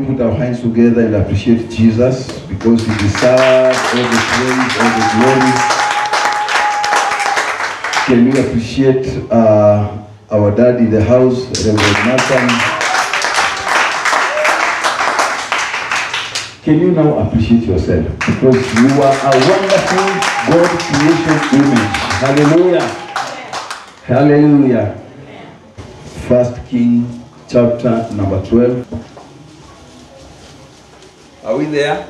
put our hands together and appreciate Jesus because he deserves all the praise, all the glory. Can we appreciate our dad in the house, Reverend Nathan? Can you now appreciate yourself? Because you are a wonderful God creation image. Hallelujah. Hallelujah. 1 King chapter number 12. Are we there?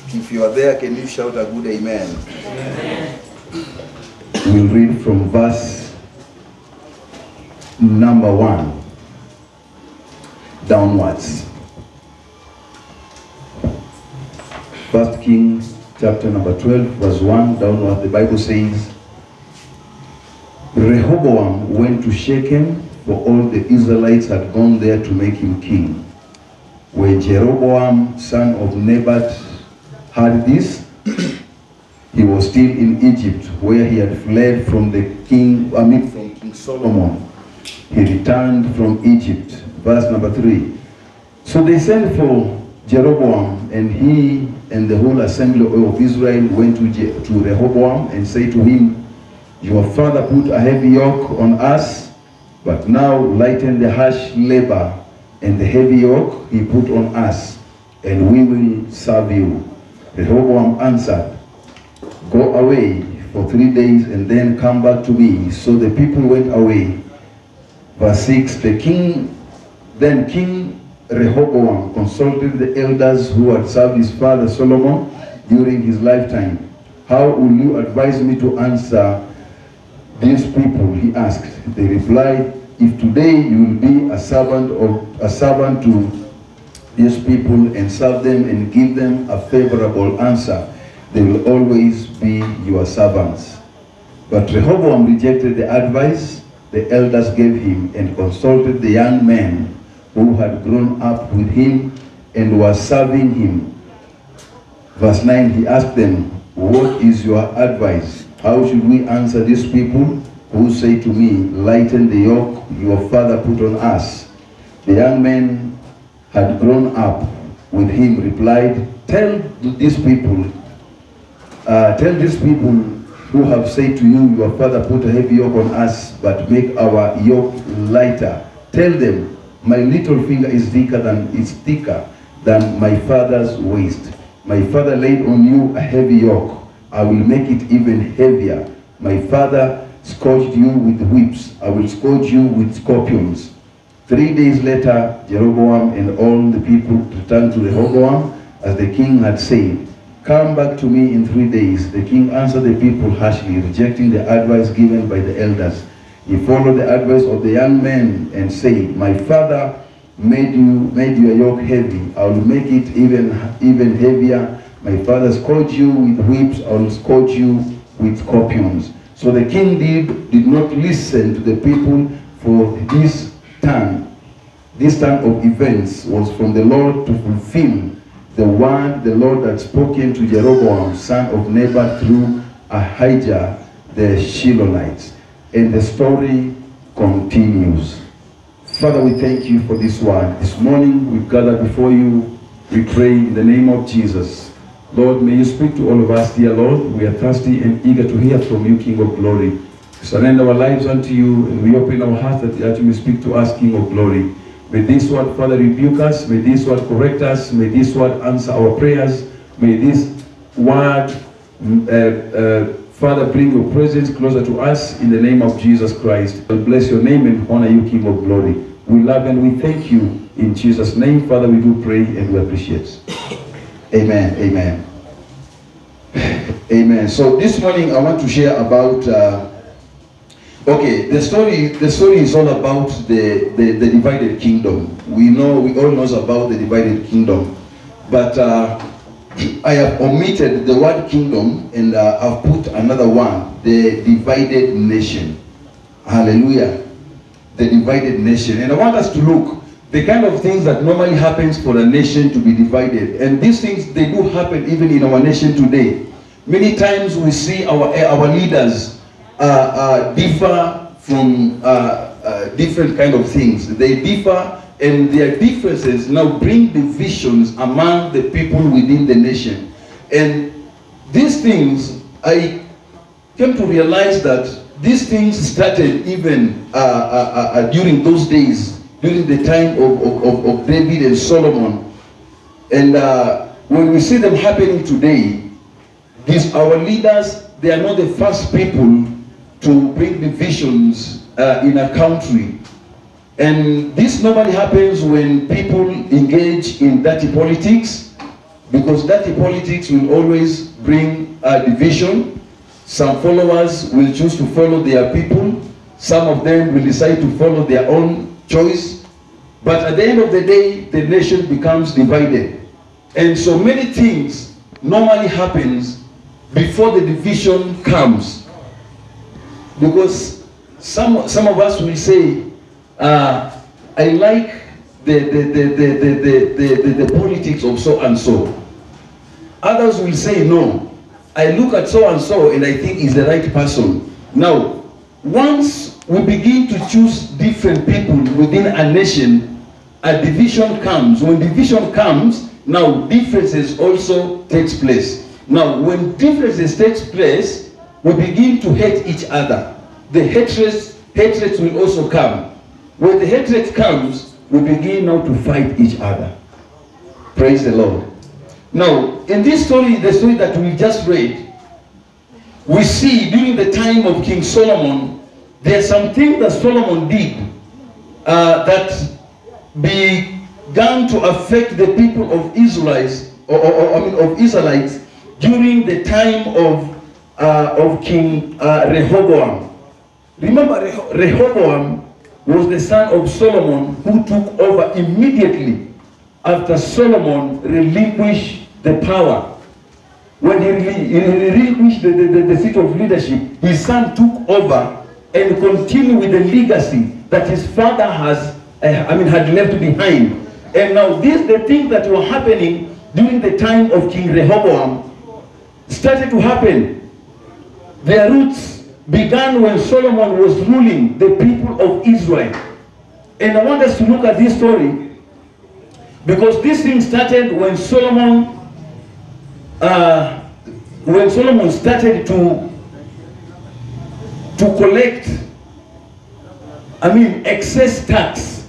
If you are there, can you shout a good amen? Amen. We'll read from verse number 1 downwards. 1 Kings chapter number 12 verse 1 downwards. The Bible says, Rehoboam went to Shechem, for all the Israelites had gone there to make him king. When Jeroboam, son of Nebat, heard this, he was still in Egypt, where he had fled from the king, from King Solomon. He returned from Egypt. Verse number 3. So they sent for Jeroboam, and he and the whole assembly of Israel went to Rehoboam and said to him, Your father put a heavy yoke on us, but now lighten the harsh labor and the heavy yoke he put on us, and we will serve you. Rehoboam answered, Go away for 3 days and then come back to me. So the people went away. Verse 6, Then King Rehoboam consulted the elders who had served his father Solomon during his lifetime. How will you advise me to answer these people? He asked. They replied, If today you will be a servant to these people and serve them and give them a favorable answer, they will always be your servants. But Rehoboam rejected the advice the elders gave him and consulted the young men who had grown up with him and were serving him. Verse 9, he asked them, What is your advice? How should we answer these people who say to me, Lighten the yoke your father put on us? The young men had grown up with him replied, Tell these people who have said to you, Your father put a heavy yoke on us, but make our yoke lighter. Tell them, My little finger is thicker than my father's waist. My father laid on you a heavy yoke. I will make it even heavier. My father scourged you with whips. I will scourge you with scorpions. 3 days later, Jeroboam and all the people returned to Rehoboam, as the king had said. Come back to me in 3 days. The king answered the people harshly, rejecting the advice given by the elders. He followed the advice of the young men and said, My father made your yoke heavy. I will make it even heavier. My father scourged you with whips. I will scourge you with scorpions. So the king did not listen to the people, for this turn of events was from the Lord to fulfill the word the Lord had spoken to Jeroboam, son of Nebat, through Ahijah the Shilonite. And the story continues. Father, we thank you for this word. This morning we gather before you. We pray in the name of Jesus. Lord, may you speak to all of us, dear Lord. We are thirsty and eager to hear from you, King of Glory. We surrender our lives unto you, and we open our hearts that you may speak to us, King of Glory. May this word, Father, rebuke us. May this word correct us. May this word answer our prayers. May this word, Father, bring your presence closer to us in the name of Jesus Christ. I bless your name and honor you, King of Glory. We love and we thank you. In Jesus' name, Father, we do pray and we appreciate. Amen. Amen. Amen. So this morning I want to share about the story is all about the divided kingdom. We all know about the divided kingdom, but I have omitted the word kingdom and I've put another one, the divided nation. Hallelujah. The divided nation. And I want us to look the kind of things that normally happens for a nation to be divided. And these things, they do happen even in our nation today. Many times we see our leaders differ from different kind of things. They differ and their differences now bring divisions among the people within the nation. And these things, I came to realize that these things started even during those days, during the time of David and Solomon. And when we see them happening today, these our leaders, they are not the first people to bring divisions in a country. And this normally happens when people engage in dirty politics, because dirty politics will always bring division. Some followers will choose to follow their people. Some of them will decide to follow their own choice. But at the end of the day, the nation becomes divided. And so many things normally happens before the division comes. Because some of us will say, I like the politics of so and so. Others will say, no, I look at so and so and I think he's the right person. Now, once we begin to choose different people within a nation, a division comes. When division comes, now differences also takes place. Now, when differences takes place, we begin to hate each other. The hatred will also come. When the hatred comes, we begin now to fight each other. Praise the Lord. Now, in this story, the story that we just read, we see during the time of King Solomon, there are some things that Solomon did that began to affect the people of Israelites, of Israelites during the time of King Rehoboam. Remember, Rehoboam was the son of Solomon, who took over immediately after Solomon relinquished the power. When he relinquished the seat of leadership, his son took over and continued with the legacy that his father had left behind. And now the things that were happening during the time of King Rehoboam started to happen. Their roots began when Solomon was ruling the people of Israel. And I want us to look at this story, because this thing started when Solomon started to collect, excess tax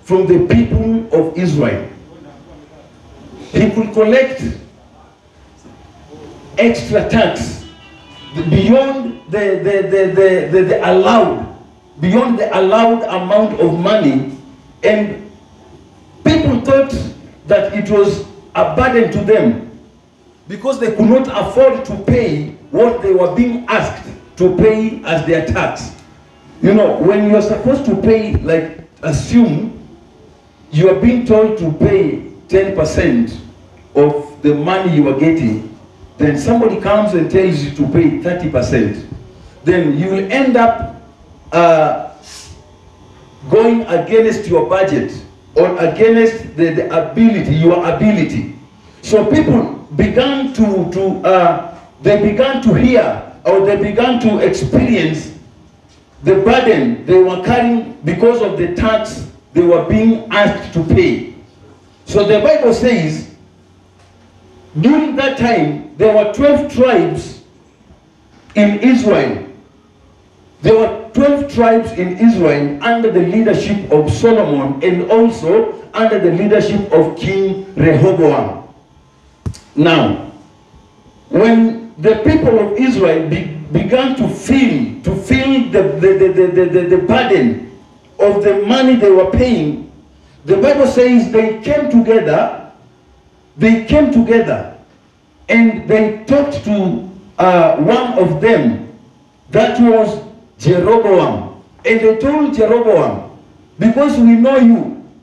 from the people of Israel. He could collect extra tax beyond the allowed amount of money, and people thought that it was a burden to them because they could not afford to pay what they were being asked to pay as their tax. You know, when you're supposed to pay, like, assume you are being told to pay 10% of the money you are getting, then somebody comes and tells you to pay 30%. Then you will end up going against your budget or against your ability. So people began to hear, or they began to experience the burden they were carrying because of the tax they were being asked to pay. So the Bible says, during that time, there were 12 tribes in Israel. There were 12 tribes in Israel under the leadership of Solomon, and also under the leadership of King Rehoboam. Now, when the people of Israel began to feel the burden of the money they were paying, the Bible says they came together and they talked to one of them, that was Jeroboam. And they told Jeroboam, because we know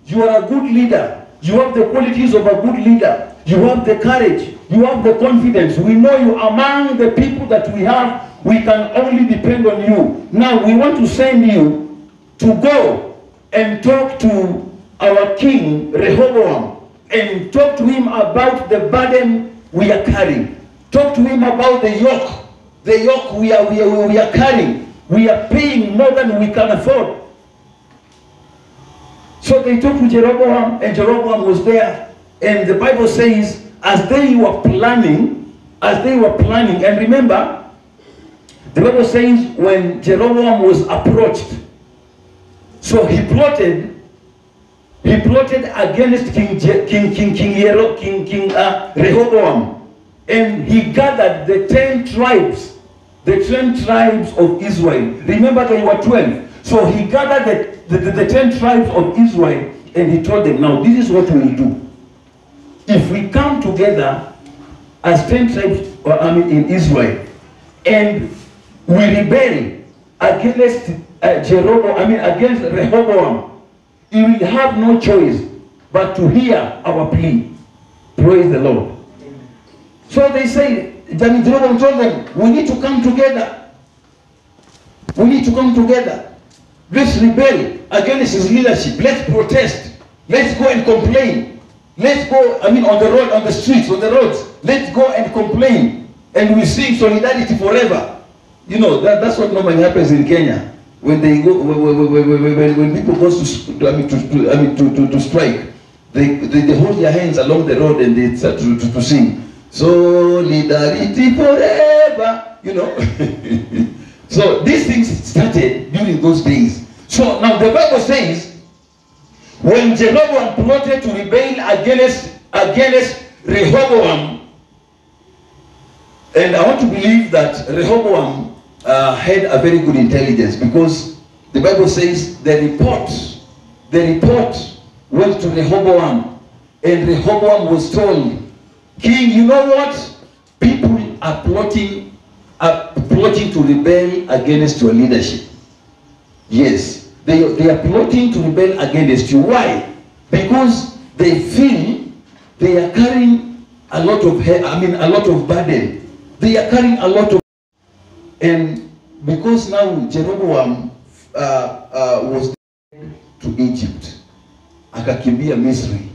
you are a good leader, you have the qualities of a good leader, you have the courage, you have the confidence, we know you among the people that we have, we can only depend on you. Now we want to send you to go and talk to our king Rehoboam and talk to him about the burden we are carrying. Talk to him about the yoke we are carrying. We are paying more than we can afford. So they talked to Jeroboam, and Jeroboam was there. And the Bible says, as they were planning, and remember, the Bible says when Jeroboam was approached, so he plotted against King Rehoboam, and he gathered the 10 tribes of Israel. Remember, they were 12. So he gathered the 10 tribes of Israel, and he told them, now this is what we will do. If we come together as 10 tribes, in Israel, and we rebel against against Rehoboam, he will have no choice but to hear our plea. Praise the Lord. So they say, Jeroboam told them, we need to come together. We need to come together. Let's rebel against his leadership. Let's protest. Let's go and complain. Let's go, on the road, on the streets, on the roads. Let's go and complain. And we sing solidarity forever. You know, that's what normally happens in Kenya. When they go, when people go to strike, they hold their hands along the road and they start to sing solidarity forever. You know. So these things started during those days. So now the Bible says, when Jeroboam plotted to rebel against Rehoboam, and I want to believe that Rehoboam had a very good intelligence, because the Bible says the report went to Rehoboam, and Rehoboam was told, King, you know what? People are plotting to rebel against your leadership. Yes, they are plotting to rebel against you. Why? Because they feel they are carrying a lot of burden. They are carrying a lot of, and because now Jeroboam was to Egypt, akakimbia Misri,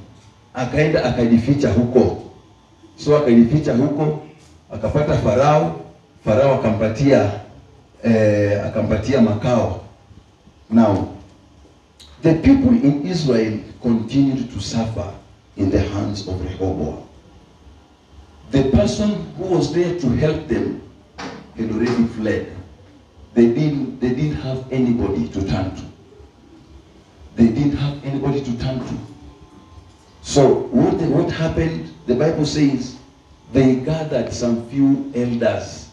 akaenda akajificha huko. So akajificha huko, akapata Farao akampatia makao. Now, the people in Israel continued to suffer in the hands of Rehoboam. The person who was there to help them had already fled. They didn't have anybody to turn to. They didn't have anybody to turn to. So what happened? The Bible says they gathered some few elders.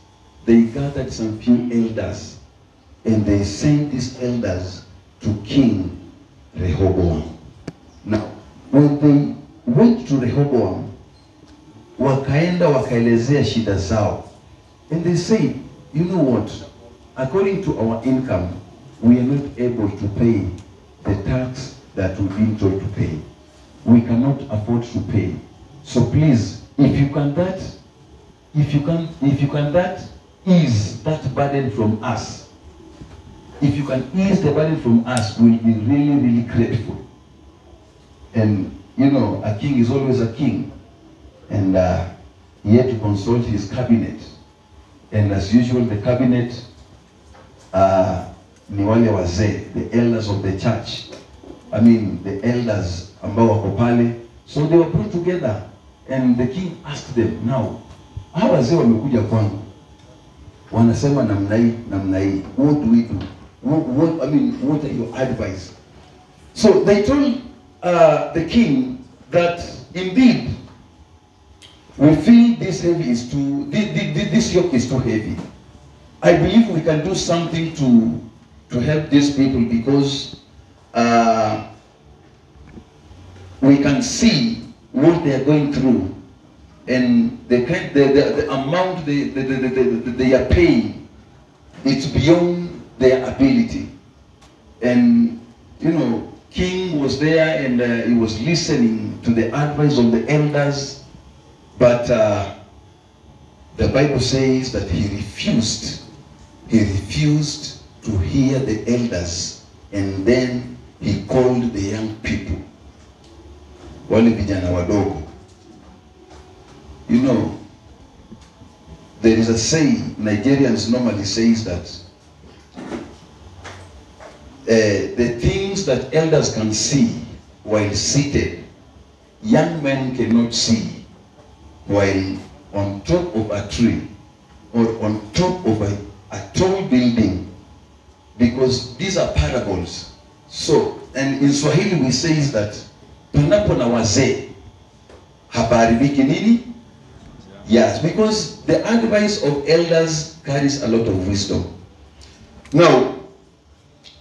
And they sent these elders to King Rehoboam. Now, when they went to Rehoboam, wakaenda wakaelezea shida zao. And they said, you know what? According to our income, we are not able to pay the tax that we've been told to pay. We cannot afford to pay. So please, if you can ease that burden from us. If you can ease the burden from us, we'll be really, really grateful. And you know, a king is always a king. And he had to consult his cabinet. And as usual, the cabinet ni wale wazee, the elders of the church. The elders ambao wako pale. So they were brought together. And the king asked them, now, hawa wazee wamekuja kwangu. Wanasema namna hii. What do we do? What are your advice? So they told the king that indeed we feel this yoke is too heavy. I believe we can do something to help these people, because we can see what they are going through, and the amount they are paying, it's beyond their ability. And you know, king was there, and he was listening to the advice of the elders, but the Bible says that he refused to hear the elders, and then he called the young people, wale vijana wadogo. You know, there is a saying, Nigerians normally says that the things that elders can see, while seated. Young men cannot see while on top of a tree or on top of a tall building, because these are parables. So, and in Swahili we say that panapo na wazee hapaharibiki nini? Yes, because the advice of elders carries a lot of wisdom. Now,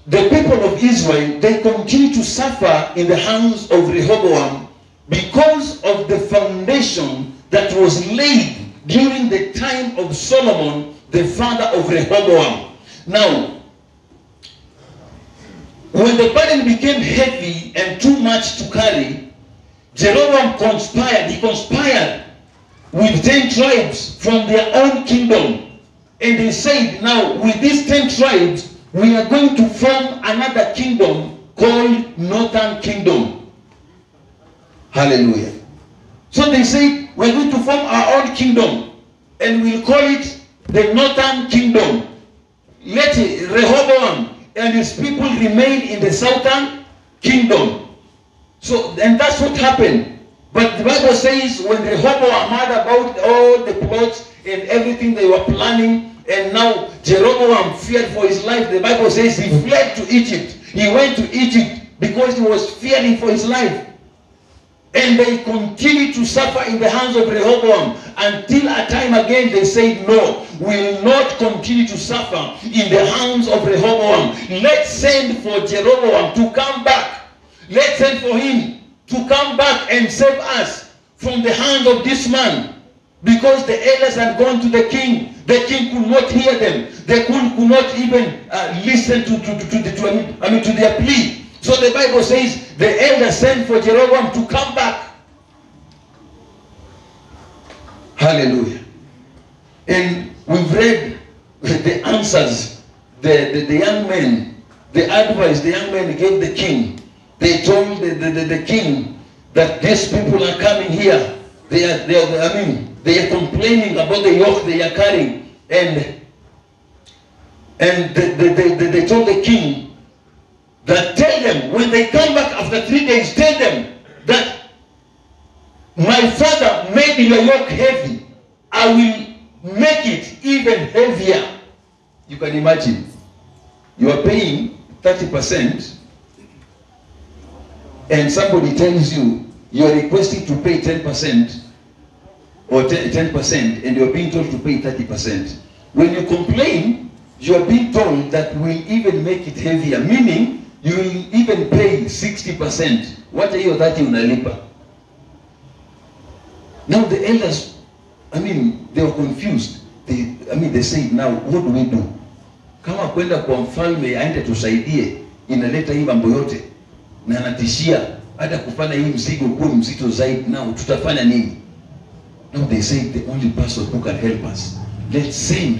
the people of Israel, they continue to suffer in the hands of Rehoboam because of the foundation that was laid during the time of Solomon, the father of Rehoboam. Now, when the burden became heavy and too much to carry, Jeroboam conspired. He conspired with 10 tribes from their own kingdom. And they said, now with these 10 tribes, we are going to form another kingdom called Northern Kingdom. Hallelujah. So they said, we're going to form our own kingdom, and we'll call it the Northern Kingdom. Let Rehoboam and his people remain in the Southern Kingdom. So, and that's what happened. But the Bible says when Rehoboam heard about all the plots and everything they were planning, and now Jeroboam feared for his life, the Bible says he fled to Egypt. He went to Egypt because he was fearing for his life. And they continued to suffer in the hands of Rehoboam until a time again they said, no, we will not continue to suffer in the hands of Rehoboam. Let's send for Jeroboam to come back. Let's send for him to come back and save us from the hand of this man. Because the elders had gone to the king. The king could not hear them. The king could not even listen to their plea. So the Bible says the elders sent for Jeroboam to come back. Hallelujah. And we've read the answers. The young men, the advice the young men gave the king. They told the king that these people are coming here. They are complaining about the yoke they are carrying. And they told the king that tell them, when they come back after 3 days, tell them that my father made your yoke heavy. I will make it even heavier. You can imagine. You are paying 30%, and somebody tells you you are requesting to pay 10% or 10%, and you are being told to pay 30%. When you complain, you are being told that we'll even make it heavier, meaning you will even pay 60%. What are you that unalipa? Now the elders, they were confused. They say, now what do we do? Kama kwenda kwa mfalme aende tusaidie, inaleta hii mambo yote, na anatishia hata kufanya hii mzigo kuwa mzito zaidi, now tutafanya nini? Now they say the only person who can help us, let's send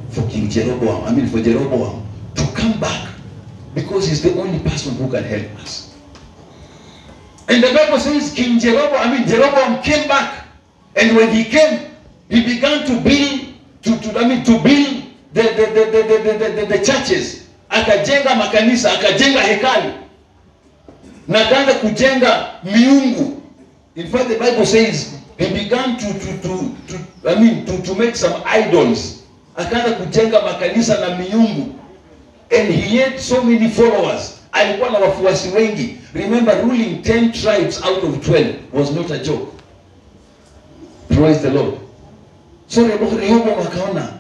for King Jeroboam, for Jeroboam to come back, because he's the only person who can help us. And the Bible says Jeroboam came back, and when he came, he began to build the churches. Akajenga makanisa, akajenga hekalu, na akaanza kujenga miungu. In fact, the Bible says he began to make some idols. Akaanza kujenga makanisa na miungu, and he had so many followers. Alikuwa na wafuasi wengi. Remember, ruling 10 tribes out of 12 was not a joke. Praise the Lord. So Rehoboam akaona,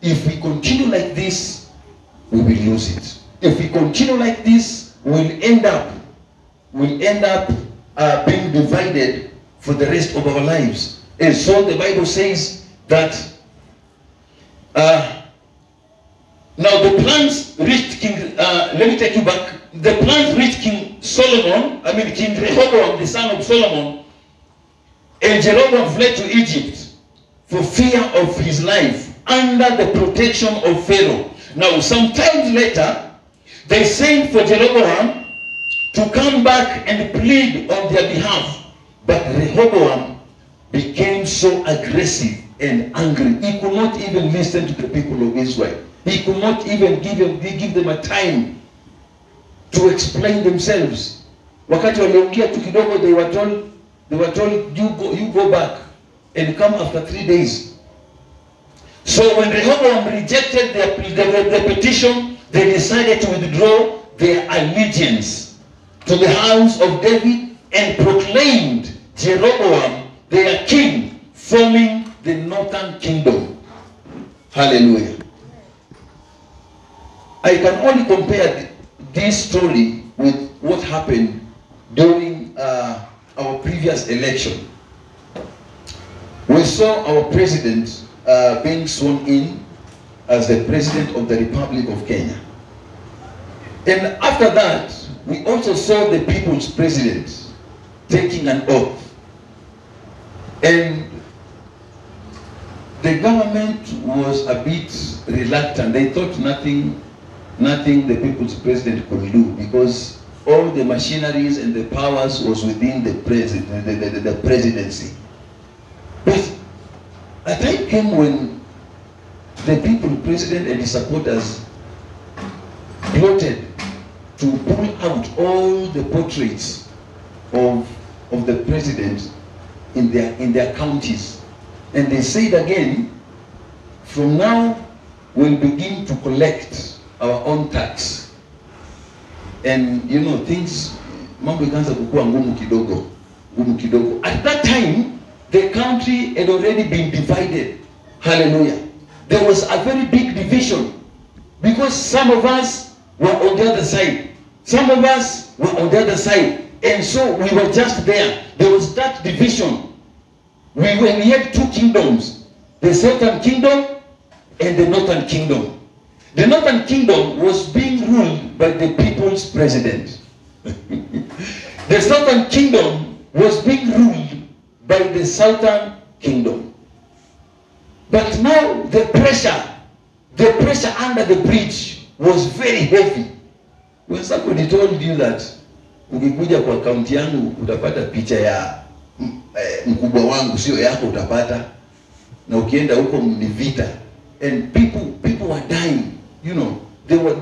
if we continue like this, we will lose it. If we continue like this, we'll end up being divided for the rest of our lives. And so the Bible says that now the plans reached King, let me take you back. The plans reached King Solomon, King Rehoboam, the son of Solomon, and Jeroboam fled to Egypt for fear of his life under the protection of Pharaoh. Now, sometime later, they sent for Jeroboam to come back and plead on their behalf. But Rehoboam became so aggressive and angry. He could not even listen to the people of Israel. He could not even give them a time to explain themselves. Wakati waliongea tu kidogo, they were told you go back and come after 3 days. So when Rehoboam rejected the petition, they decided to withdraw their allegiance to the house of David and proclaimed Jeroboam their king, forming the northern kingdom. Hallelujah. I can only compare this story with what happened during our previous election. We saw our president being sworn in as the President of the Republic of Kenya. And after that, we also saw the people's president taking an oath. And the government was a bit reluctant. They thought nothing the people's president could do, because all the machineries and the powers was within the presidency. But a time came when the people, president and his supporters, plotted to pull out all the portraits of the president in their counties. And they said again, from now we'll begin to collect our own tax. And you know, things, mambo ikaanza kukua ngumu kidogo. At that time, the country had already been divided. Hallelujah. There was a very big division, because some of us were on the other side. Some of us were on the other side. And so we were just there. There was that division. We had two kingdoms, the southern kingdom and the northern kingdom. The northern kingdom was being ruled by the people's president. The southern kingdom was being ruled by the southern kingdom. But now the pressure under the bridge was very heavy. When somebody told you that ukikuja kwa kaunti yangu utapata picha ya mkubwa wangu, sio yako utapata, na ukienda huko ni vita, and people were dying, you know, there were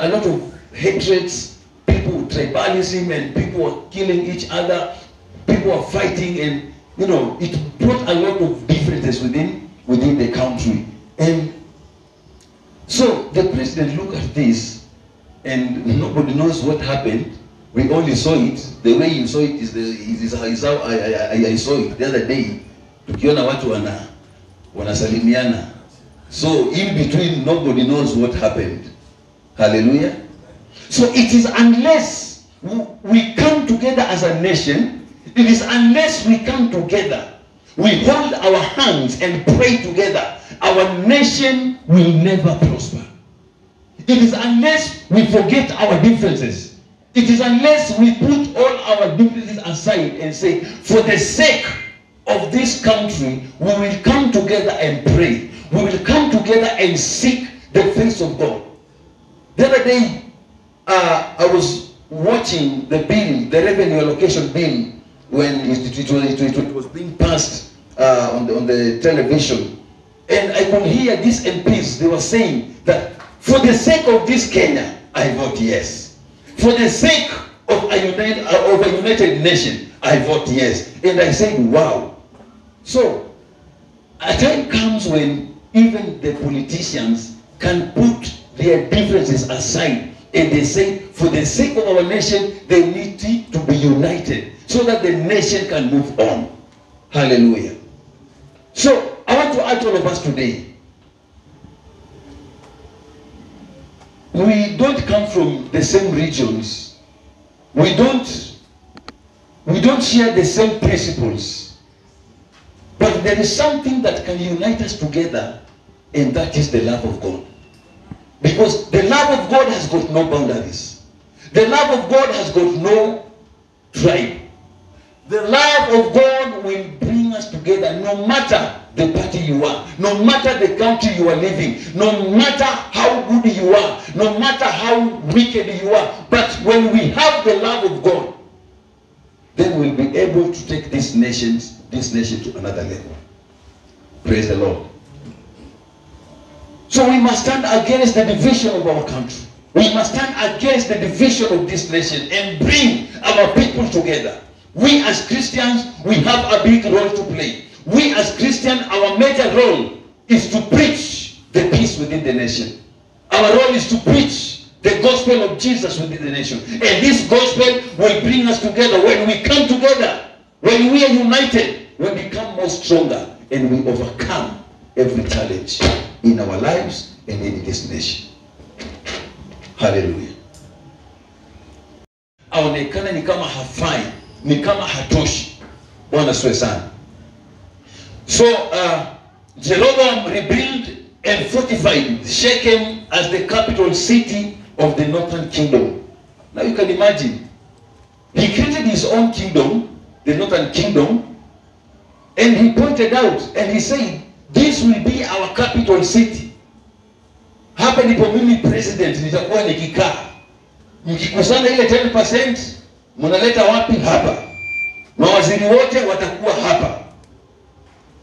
a lot of hatreds, people, tribalism, and people were killing each other, people were fighting, and you know, it brought a lot of differences within the country. And so the president looked at this, and nobody knows what happened. We only saw it. The way you saw it is how I saw it the other day. Tukiona watu wanasalimiana. So in between, nobody knows what happened. Hallelujah. So it is unless we come together as a nation, it is unless we come together, we hold our hands and pray together, our nation will never prosper. It is unless we forget our differences. It is unless we put all our differences aside and say, for the sake of this country, we will come together and pray. We will come together and seek the face of God. The other day, I was watching the bill, the revenue allocation bill, when it was being passed on the television. And I could hear these MPs, they were saying that for the sake of this Kenya, I vote yes. For the sake of a united nation, I vote yes. And I said, wow. So, a time comes when even the politicians can put their differences aside, and they say, for the sake of our nation, they need to be united so that the nation can move on. Hallelujah. So, I want to ask all of us today, we don't come from the same regions. We don't share the same principles. But there is something that can unite us together, and that is the love of God. Because the love of God has got no boundaries. The love of God has got no tribe. The love of God will bring us together, no matter the party you are, no matter the country you are living, no matter how good you are, no matter how wicked you are. But when we have the love of God, then we'll be able to take this nation to another level. Praise the Lord. So we must stand against the division of our country. We must stand against the division of this nation and bring our people together. We as Christians, we have a big role to play. We as Christians, our major role is to preach the peace within the nation. Our role is to preach the gospel of Jesus within the nation. And this gospel will bring us together. When we come together, when we are united, we become more stronger and we overcome every challenge in our lives and in this nation. Hallelujah. Aonekana ni kama hafai, ni kama hatoshi. Bwana asifiwe sana. So Jeroboam rebuilt and fortified Shechem as the capital city of the northern kingdom. Now you can imagine, he created his own kingdom, the northern kingdom, and he pointed out and he said, this will be our capital city. Hapa ndipo mimi president nitakuwa nikikaa. Mkikusanya ile 10%, mnaleta wapi? Hapa. Mawaziri wote watakuwa hapa.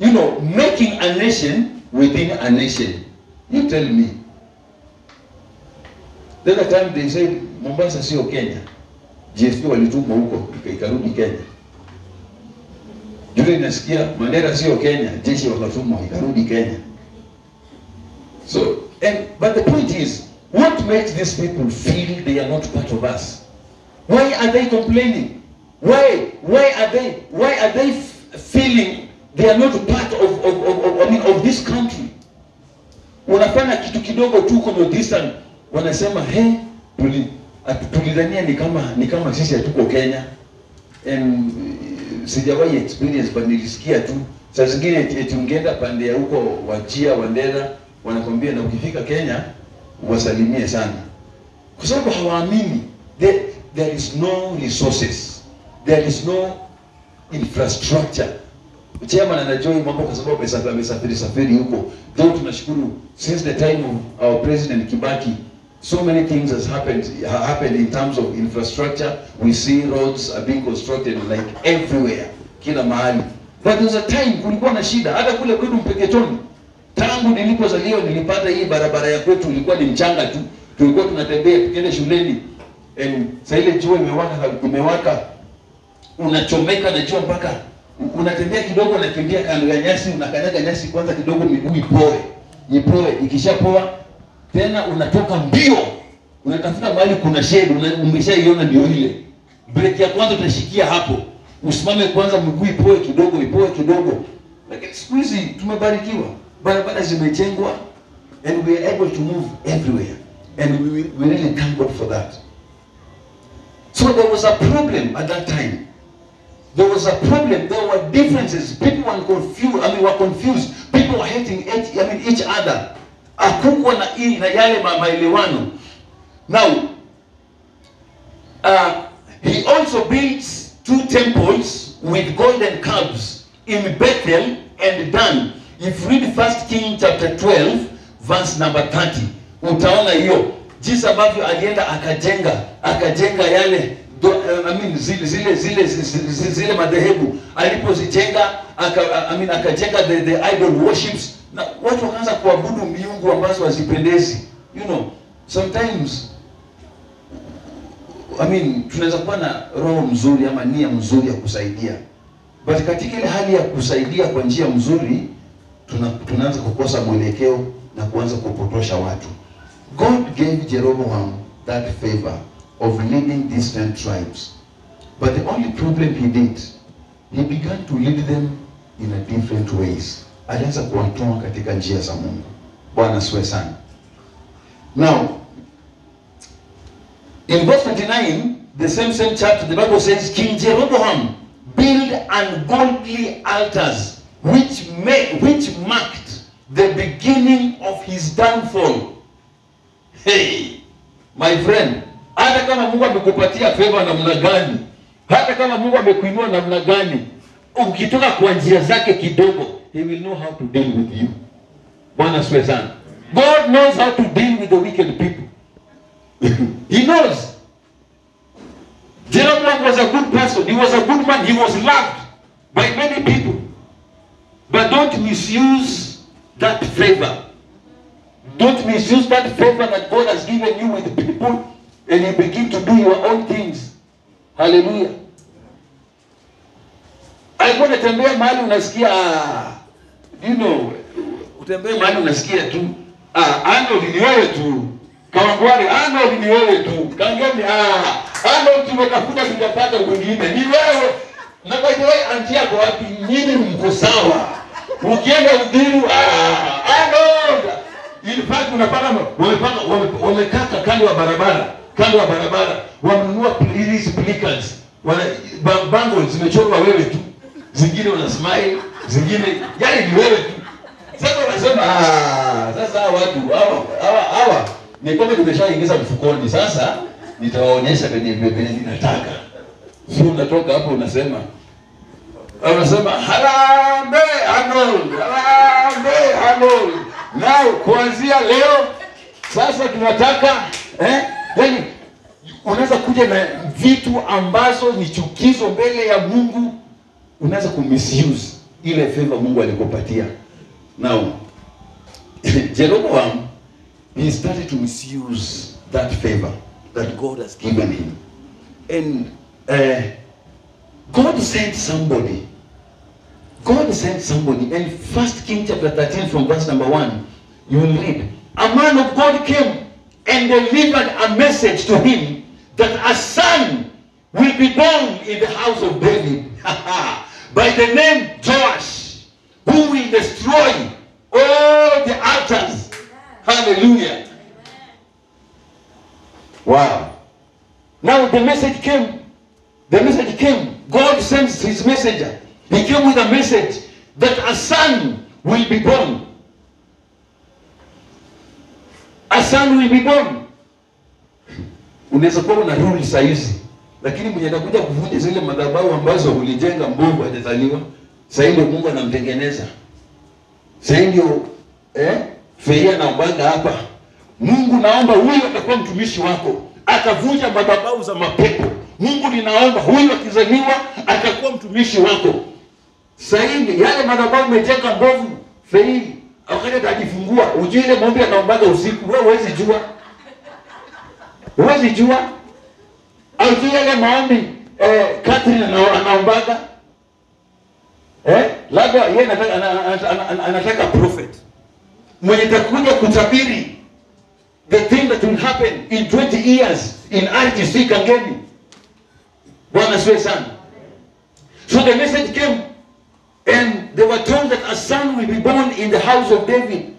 You know, making a nation within a nation. You tell me. The other time they said Mombasa sio Kenya. GSP walitumwa huko ikarudi Kenya. Jule nasikia Mandera sio Kenya, jeshi wakatumwa ikarudi Kenya. So, but the point is, what makes these people feel they are not part of us? Why are they complaining? Why are they feeling they are not part of this country? Unafanya kitu kidogo tu kama distant, wanasema tulidhania ni kama sisi hatuko Kenya. And sijawahi experience, but nilisikia tu. Saa zingine eti ungeenda pande ya huko Wajia, Wandera, wanakwambia na ukifika Kenya wasalimie sana. Kwa sababu hawaamini. There is no resources. There is no infrastructure. Chairman anajua mambo kwa sababu amesafiri huko. Though tunashukuru, since the time of our president Kibaki, so many things has happened in terms of infrastructure. We see roads are being constructed like everywhere, kila mahali. But there was a time kulikuwa na shida, hata kule kwetu Mpeketoni. Tangu nilipozaliwa nilipata hii barabara ya kwetu ilikuwa ni mchanga tu. Tulikuwa tunatembea tukienda shuleni. Sasa ile jua imewaka, unachomeka na jua mpaka unatembea kidogo, unakimbia kando ya nyasi, unakanyaga nyasi kwanza kidogo, miguu ipoe, ikishapoa tena unatoka mbio, unatafuta mahali kuna shade, umeshaiona ndio ile. Break ya kwanza utashikia hapo. Usimame kwanza, miguu ipoe kidogo. Lakini siku hizi tumebarikiwa. Barabara zimejengwa and we are able to move everywhere. And we really thank God for that. So there was a problem at that time. There was a problem. There were differences. People were confused. People were hating each other. Hakukuwa na yale maelewano. Now, he also built 2 temples with golden calves in Bethel and Dan. If you read 1 Kings chapter 12, verse number 30, utaona hiyo jinsi ambavyo alienda akajenga yale zile madhehebu alipozijenga, akajenga the idol worships, na watu wakaanza kuabudu miungu ambazo hazipendezi. You know, sometimes tunaweza kuwa na roho mzuri ama nia mzuri ya kusaidia, but katika ile hali ya kusaidia kwa njia mzuri tunaanza kukosa mwelekeo na kuanza kupotosha watu. God gave Jeroboam that favor of leading these 10 tribes. But the only problem he did, he began to lead them in a different ways. Alianza kuwatoa katika njia za Mungu. Bwana asifiwe sana. Now, in verse 29, the same chapter, the Bible says, King Jeroboam built ungodly altars, which marked the beginning of his downfall. Hey, my friend, hata kama Mungu amekupatia favor namna gani, hata kama Mungu amekuinua namna gani, ukitoka kwa njia zake kidogo, he will know how to deal with you. Bwana asifiwe sana. God knows how to deal with the wicked people. He knows. Jeroboam was a good person. He was a good man. He was loved by many people. But don't misuse that favor. Don't misuse that favor that God has given you with people and you begin to do your own things. Hallelujah. Alikuwa natembea mahali unasikia, you know, utembea mahali unasikia tu, Arnold ni wewe tu. Kawangware, Arnold ni wewe tu. Kangeni, Arnold tumetafuta tujapata mwingine. Ni wewe. Na by the way, anti yako wapi? Nyinyi mko sawa. Ukienda Udhiru, Arnold. In fact unapata wamekata kando ya barabara. Kando ya barabara. Wamenunua hizi speakers. Bango zimechorwa wewe tu. Zingine wana smile, zingine yani ni wewe tu. Sasa wanasema sasa watu hawa ni kama tumeshaingiza mfukoni. Sasa nitawaonyesha penye ninataka. Sio unatoka hapo unasema Harambee Arnold, Harambee Arnold. Now kuanzia leo sasa tunataka yani unaweza kuja na vitu ambazo ni chukizo mbele ya Mungu, unaweza kumisuse ile favor Mungu alikupatia. Now Jeroboam, he started to misuse that favor that God has given him. And God sent somebody. God sent somebody. And 1 Kings chapter 13 from verse number 1, you will read. A man of God came and delivered a message to him that a son will be born in the house of David by the name Joash, who will destroy all the altars. Hallelujah. Wow. Now the message came. The message came. God sends his messenger. He came with a message that a son will be born. A son will be born. Unaweza kuwa una rule saizi, lakini mwenye anakuja kuvunja zile madhabahu ambazo ulijenga mbovu hajazaliwa, sasa ndio Mungu anamtengeneza. Sasa ndio Feia naombaga hapa. Mungu naomba huyu atakuwa mtumishi wako. Atavunja madhabahu za mapepo. Mungu ninaomba huyu akizaliwa atakuwa mtumishi wako. Sasa yale madhabahu umejenga mbovu, Fei wakati atajifungua, ujue ile maombi anaombaga usiku, wewe huwezi jua. Huwezi jua. Au ile maombi Catherine anaombaga. Labda yeye anataka prophet. Mwenye takuja kutabiri the thing that will happen in 20 years in RTC Kangeni. Bwana siwe sana. So the message came and they were told that a son will be born in the house of David.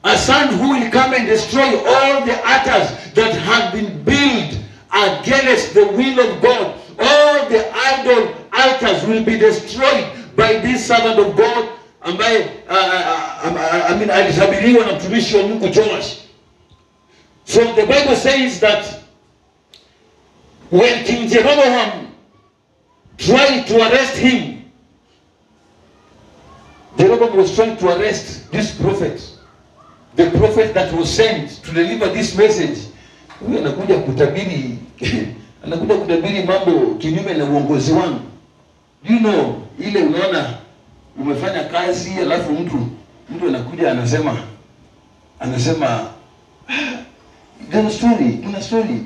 A son who will come and destroy all the altars that have been built against the will of God. All the idol altars will be destroyed by this servant of God ambaye alisabiriwa na mtumishi wa Mungu Joash. So the Bible says that when King Jeroboam tried to arrest him, Jeroboam was trying to arrest this prophet, the prophet that was sent to deliver this message. Huyu anakuja kutabiri anakuja kutabiri mambo kinyume na uongozi wangu. You know, ile unaona umefanya kazi alafu mtu anakuja anasema kuna story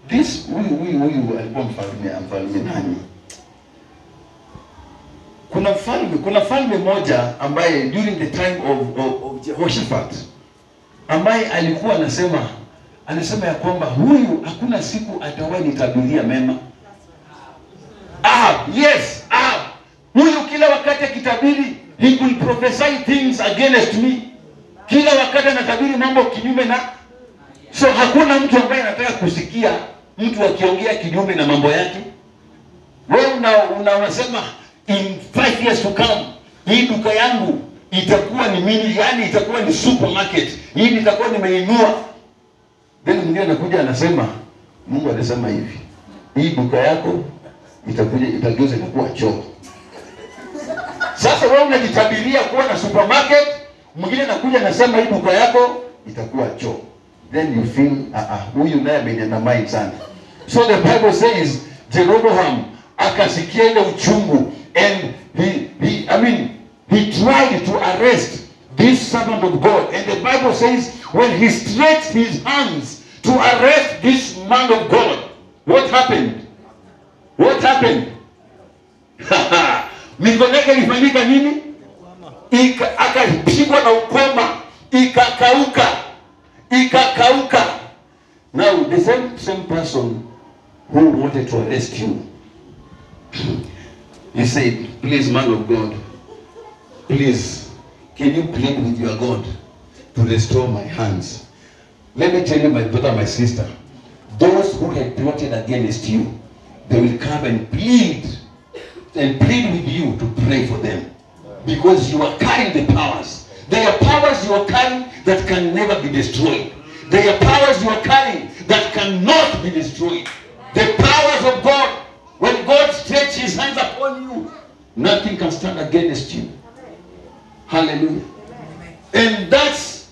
this huyu alikuwa mfalme nani? Kuna mfalme moja ambaye during the time of Jehoshaphat ambaye alikuwa anasema ya kwamba huyu hakuna siku atawahi nitabiria mema. Yes. Huyu kila wakati akitabiri, he will prophesy things against me. Kila wakati anatabiri mambo kinyume na. So hakuna mtu ambaye anataka kusikia mtu akiongea kinyume na mambo yake. Wewe unasema in 5 years to come, hii duka yangu itakuwa ni mini, yani itakuwa ni supermarket. Hii nitakuwa nimeinua. Then mwingine anakuja anasema Mungu alisema hivi. Hii duka yako itageuza kuwa choo. Sasa wewe unajitabiria kuwa na supermarket, mwingine anakuja anasema hii duka yako itakuwa choo. Then you feel huyu naye amenyamaza sana. So the Bible says Jeroboam akasikia ile uchungu and he tried to arrest this servant of God, and the Bible says when he stretched his hands to arrest this man of God, what happened? What happened? Mikono yake ilifanyika nini? Akapigwa na ukoma, ikakauka. Now the same person who wanted to arrest you, he said, please, man of God, please, can you plead with your God to restore my hands? Let me tell you, my brother, my sister, those who had plotted against you, they will come and plead with you to pray for them. Because you are carrying the powers. There are powers you are carrying that can never be destroyed. There are powers you are carrying that cannot be destroyed. The powers of God, when God stretches his hands upon you, nothing can stand against you. Hallelujah. And that's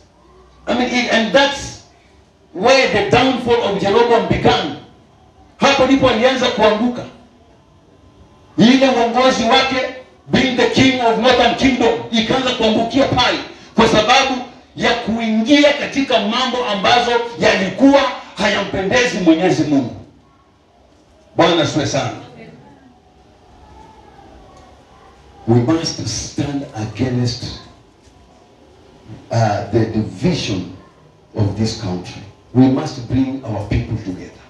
where the downfall of Jeroboam began. Hapo ndipo alianza kuanguka. Ile uongozi wake, being the king of northern kingdom, ikaanza kuangukia pale kwa sababu ya kuingia katika mambo ambazo yalikuwa hayampendezi Mwenyezi Mungu. Bwana asifiwe sana. We must stand against the division of this country. We must bring our people together.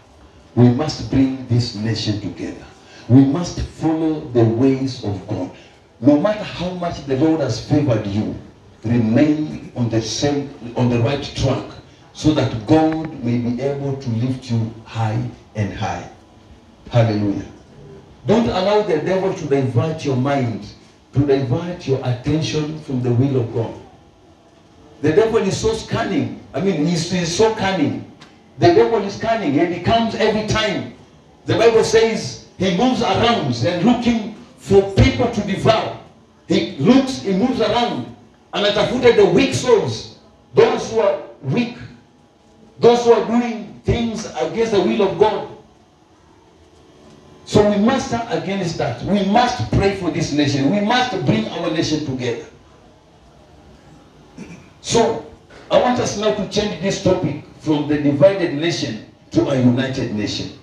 We must bring this nation together. We must follow the ways of God. No matter how much the Lord has favored you, remain on the right track, so that God may be able to lift you high and high. Hallelujah. Don't allow the devil to divert your mind, to divert your attention from the will of God. The devil is so cunning. He's so cunning. The devil is cunning, and he comes every time. The Bible says he moves around and looking for people to devour. He moves around and atafuta the weak souls, those who are weak, those who are doing things against the will of God. So we must stand against that. We must pray for this nation. We must bring our nation together. So I want us now to change this topic from the divided nation to a united nation.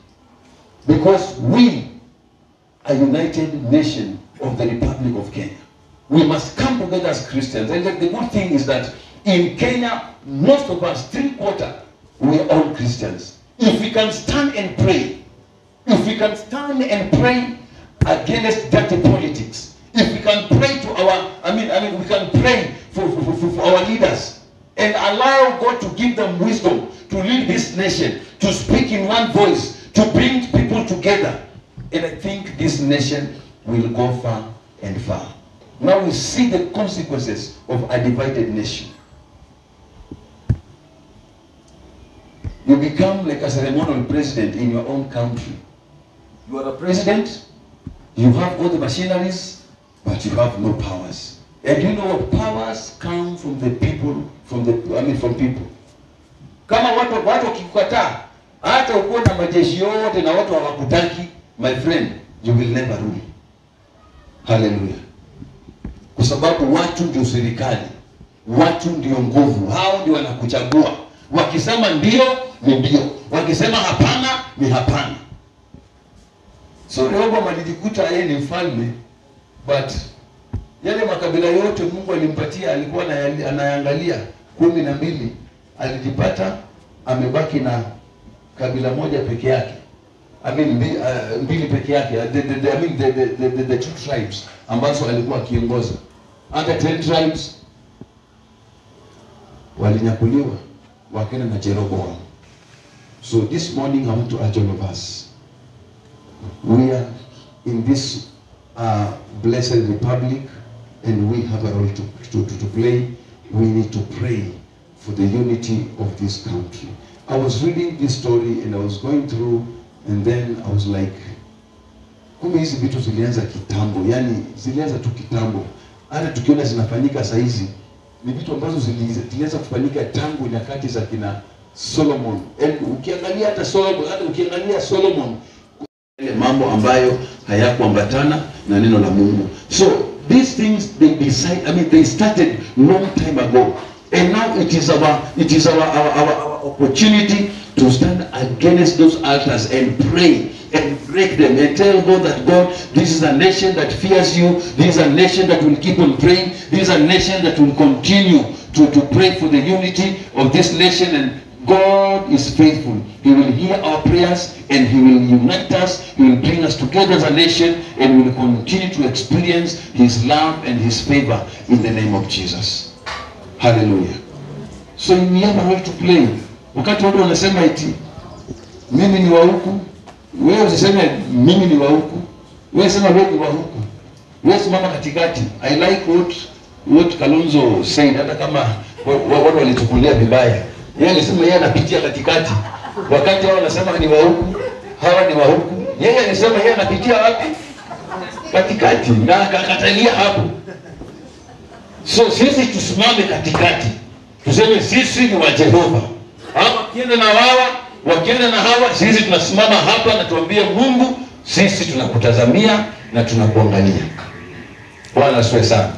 Because we are a united nation of the Republic of Kenya. We must come together as Christians. And the good thing is that in Kenya, most of us, 3/4, we are all Christians. If we can stand and pray, if we can stand and pray against dirty politics, if we can pray to we can pray for our leaders and allow God to give them wisdom to lead this nation, to speak in one voice, to bring people together. And I think this nation will go far and far. Now we see the consequences of a divided nation. You become like a ceremonial president in your own country. You are a president, you have all the machineries, but you have no powers. And you know what? Powers come from the people, from people. Kama watu wakikukataa, hata uko na majeshi yote na watu hawakutaki, my friend, you will never rule. Hallelujah. Kwa sababu watu ndio serikali, watu ndio nguvu, hao ndio wanakuchagua. Wakisema ndio, ni ndio. Wakisema hapana, ni hapana. So Rehoboam alijikuta yeye ni mfalme, but yale makabila yote Mungu alimpatia, alikuwa anaangalia 12, alijipata amebaki na kabila moja peke yake. Mbili peke yake. The 2 tribes ambazo alikuwa akiongoza. Other 10 tribes walinyakuliwa wakena na Jeroboam. So this morning I want to urge all of us. We are in this blessed republic, and we have a role to play. We need to pray for the unity of this country. I was reading this story and I was going through, and then I was like, kumbe hizi vitu zilianza kitambo, yani zilianza tu kitambo. Hata tukiona zinafanyika saa hizi, ni vitu ambazo zilianza kufanyika tangu nyakati za kina Solomon. Ukiangalia hata Solomon, ile mambo ambayo hayakuambatana na neno la Mungu. So these things they started long time ago. And now it is our opportunity to stand against those altars and pray and break them and tell God that, God, this is a nation that fears you. This is a nation that will keep on praying. This is a nation that will continue to pray for the unity of this nation. And God is faithful. He will hear our prayers and He will unite us. He will bring us together as a nation, and we will continue to experience His love and His favor in the name of Jesus. Hallelujah. So we have a role to play. Wakati watu wanasema eti mimi ni wa huku, wewe usiseme mimi ni wa huku. Wewe sema wewe ni wa huku. Wewe simama katikati. I like what Kalonzo said, hata kama watu walitukulia vibaya. Yeye alisema yeye anapitia katikati. Wakati wao wanasema ni wa huku, hawa ni wa huku. Yeye alisema yeye anapitia wapi? Katikati. Na akakatalia hapo. So sisi tusimame katikati. Tuseme sisi ni wa Jehova. Hawa wakienda na wakienda na hawa, sisi tunasimama hapa na tuambie Mungu, sisi tunakutazamia na tunakuangalia. Bwana asifiwe sana.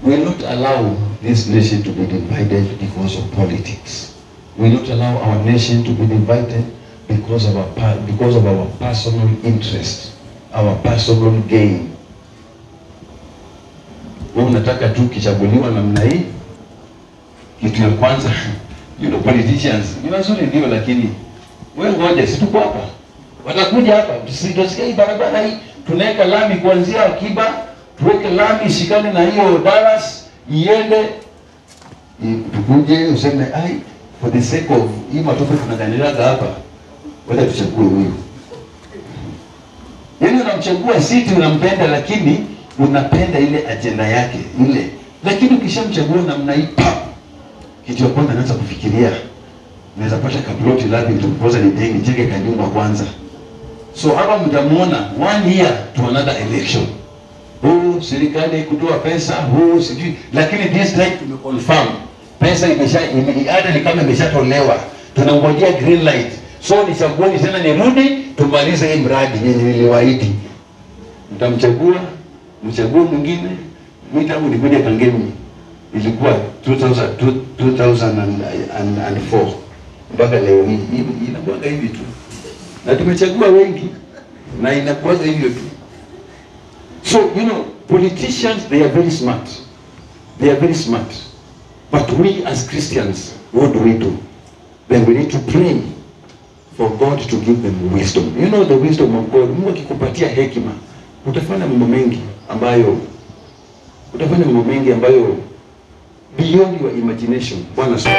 We will not allow this nation to be divided because of politics. We will not allow our nation to be divided because of our personal interest, our personal gain. Wewe unataka tu kichaguliwa namna hii, kitu ya kwanza, politicians ni wazuri ndio, lakini wewe ngoja, si tuko hapa, watakuja hapa, tusisikie barabara hii tunaweka lami kuanzia Akiba, tuweke lami ishikane na hiyo Dallas iende, tukuje useme ai, for the sake of hii matope tunaganiraga hapa, wacha tuchague huyu. Yaani unamchagua siti, unampenda, lakini unapenda ile agenda yake ile. Lakini ukishamchagua namna hii, kitu ya kwanza anaanza kufikiria, naweza pata kaploti lapi nitapoza nijenge kanyumba kwanza. So hapa mtamuona 1 year to another election. Serikali kutoa pesa, sijui, lakini this time tumeconfirm pesa hata ni kama imeshatolewa, tunangojea green light. So nichagueni tena nirudi tumalize hii mradi yenye niliwaahidi. Mtamchagua, mchague mwingine. Mimi tangu nikuja Kangemi ilikuwa 2004 mpaka leo hii inakuwa hivi tu, na tumechagua wengi na inakuwa hivyo tu. So politicians, they are very smart. They are very smart. But we as Christians, what do? Then we need to pray for God to give them wisdom. The wisdom of God. Mungu akikupatia hekima, utafanya mambo mengi ambayo beyond your imagination. Bwana asifiwe.